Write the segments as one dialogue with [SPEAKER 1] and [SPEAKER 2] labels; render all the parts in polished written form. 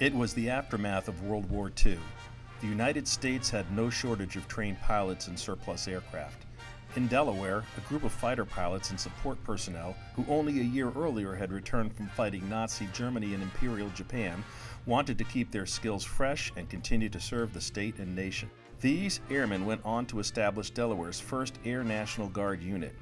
[SPEAKER 1] It was the aftermath of World War II. The United States had no shortage of trained pilots and surplus aircraft. In Delaware, a group of fighter pilots and support personnel, who only a year earlier had returned from fighting Nazi Germany and Imperial Japan, wanted to keep their skills fresh and continue to serve the state and nation. These airmen went on to establish Delaware's first Air National Guard unit.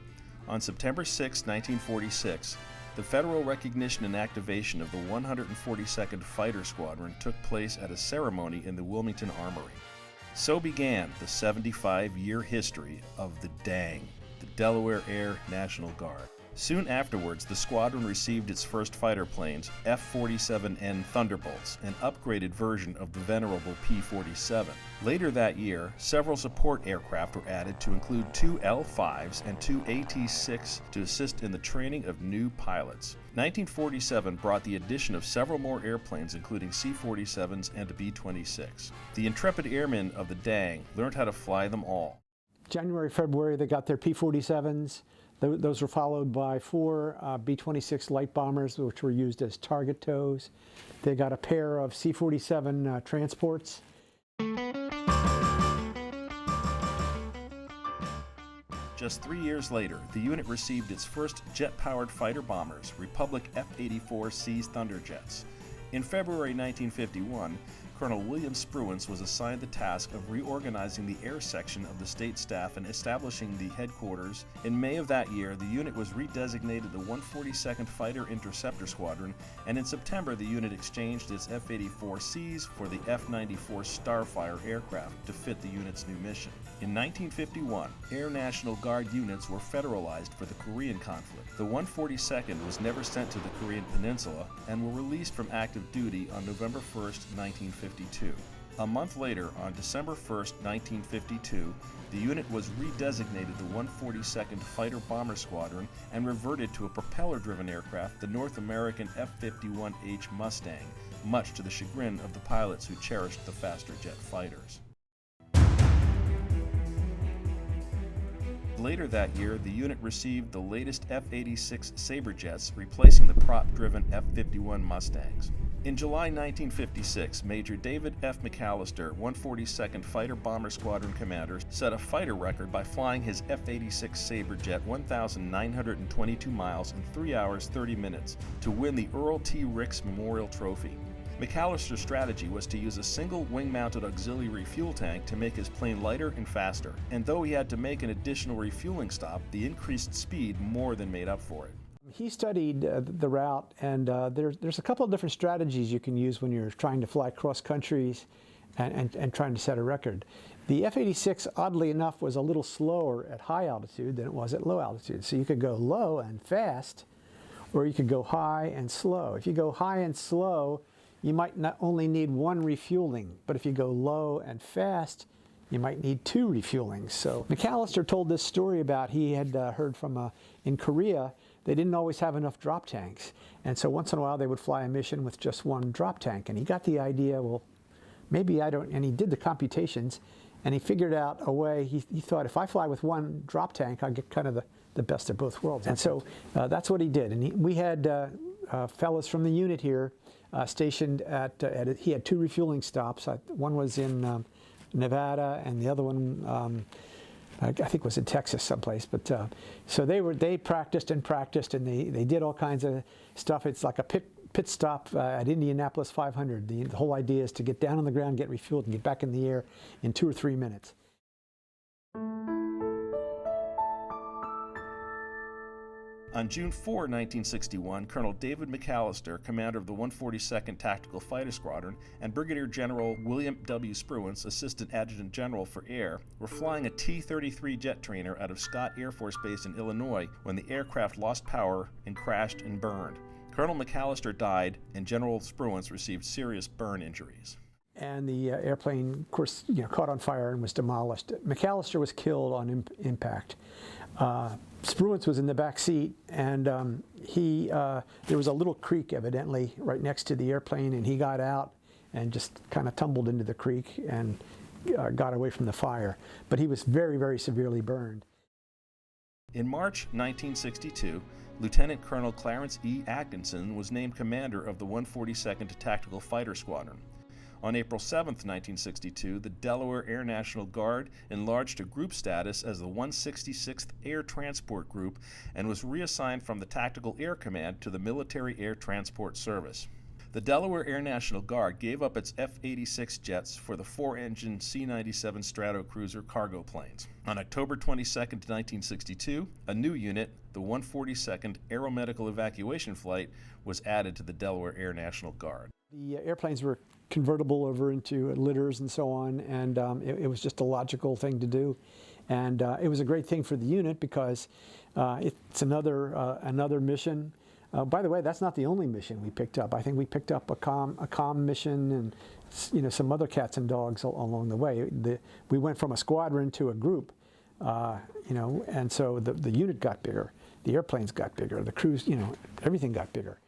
[SPEAKER 1] On September 6, 1946, the federal recognition and activation of the 142nd Fighter Squadron took place at a ceremony in the Wilmington Armory. So began the 75-year history of the DANG, the Delaware Air National Guard. Soon afterwards, the squadron received its first fighter planes, F-47N Thunderbolts, an upgraded version of the venerable P-47. Later that year, several support aircraft were added to include 2 L-5s and 2 AT-6 to assist in the training of new pilots. 1947 brought the addition of several more airplanes, including C-47s and a B-26. The intrepid airmen of the DANG learned how to fly them all.
[SPEAKER 2] January, February, they got their P-47s. Those were followed by 4 B-26 light bombers, which were used as target tows. They got a pair of C-47 transports.
[SPEAKER 1] Just 3 years later, the unit received its first jet-powered fighter bombers, Republic F-84C's Thunderjets. In February 1951, Colonel William Spruance was assigned the task of reorganizing the air section of the state staff and establishing the headquarters. In May of that year, the unit was redesignated the 142nd Fighter Interceptor Squadron, and in September the unit exchanged its F-84Cs for the F-94 Starfire aircraft to fit the unit's new mission. In 1951, Air National Guard units were federalized for the Korean conflict. The 142nd was never sent to the Korean Peninsula and were released from active duty on November 1, 1952. A month later, on December 1, 1952, the unit was redesignated the 142nd Fighter Bomber Squadron and reverted to a propeller-driven aircraft, the North American F-51H Mustang, much to the chagrin of the pilots who cherished the faster jet fighters. Later that year, the unit received the latest F-86 Sabre jets, replacing the prop-driven F-51 Mustangs. In July 1956, Major David F. McAllister, 142nd Fighter Bomber Squadron commander, set a fighter record by flying his F-86 Sabre jet 1,922 miles in 3 hours 30 minutes to win the Earl T. Ricks Memorial Trophy. McAllister's strategy was to use a single wing-mounted auxiliary fuel tank to make his plane lighter and faster, and though he had to make an additional refueling stop, the increased speed more than made up for it.
[SPEAKER 2] He studied the route, and there's a couple of different strategies you can use when you're trying to fly cross countries and trying to set a record. The F-86, oddly enough, was a little slower at high altitude than it was at low altitude. So you could go low and fast, or you could go high and slow. If you go high and slow, you might not only need 1 refueling, but if you go low and fast, you might need 2 refuelings. So McAllister told this story about he had heard from in Korea, they didn't always have enough drop tanks. And so once in a while they would fly a mission with just 1 drop tank. And he got the idea, well, maybe I don't, and he did the computations, and he figured out a way, he thought, if I fly with 1 drop tank, I'll get kind of the best of both worlds. And so that's what he did. And we had fellows from the unit here stationed he had 2 refueling stops. One was in Nevada, and the other one I think was in Texas someplace. But so they practiced and practiced, and they did all kinds of stuff. It's like a pit stop at Indianapolis 500. The whole idea is to get down on the ground, get refueled, and get back in the air in 2 or 3 minutes.
[SPEAKER 1] On June 4, 1961, Colonel David McAllister, commander of the 142nd Tactical Fighter Squadron, and Brigadier General William W. Spruance, Assistant Adjutant General for Air, were flying a T-33 jet trainer out of Scott Air Force Base in Illinois when the aircraft lost power and crashed and burned. Colonel McAllister died, and General Spruance received serious burn injuries.
[SPEAKER 2] And the airplane, of course, caught on fire and was demolished. McAllister was killed on impact. Spruance was in the back seat, and there was a little creek, evidently, right next to the airplane, and he got out and just kind of tumbled into the creek and got away from the fire. But he was very, very severely burned.
[SPEAKER 1] In March 1962, Lieutenant Colonel Clarence E. Atkinson was named commander of the 142nd Tactical Fighter Squadron. On April 7, 1962, the Delaware Air National Guard enlarged to group status as the 166th Air Transport Group and was reassigned from the Tactical Air Command to the Military Air Transport Service. The Delaware Air National Guard gave up its F-86 jets for the 4-engine C-97 Stratocruiser cargo planes. On October 22, 1962, a new unit, the 142nd Aeromedical Evacuation Flight, was added to the Delaware Air National Guard.
[SPEAKER 2] The airplanes were convertible over into litters and so on, and it was just a logical thing to do. And it was a great thing for the unit because it's another mission. By the way, that's not the only mission we picked up. I think we picked up a comm mission and some other cats and dogs along the way. We went from a squadron to a group, and so the unit got bigger, the airplanes got bigger, the crews, everything got bigger.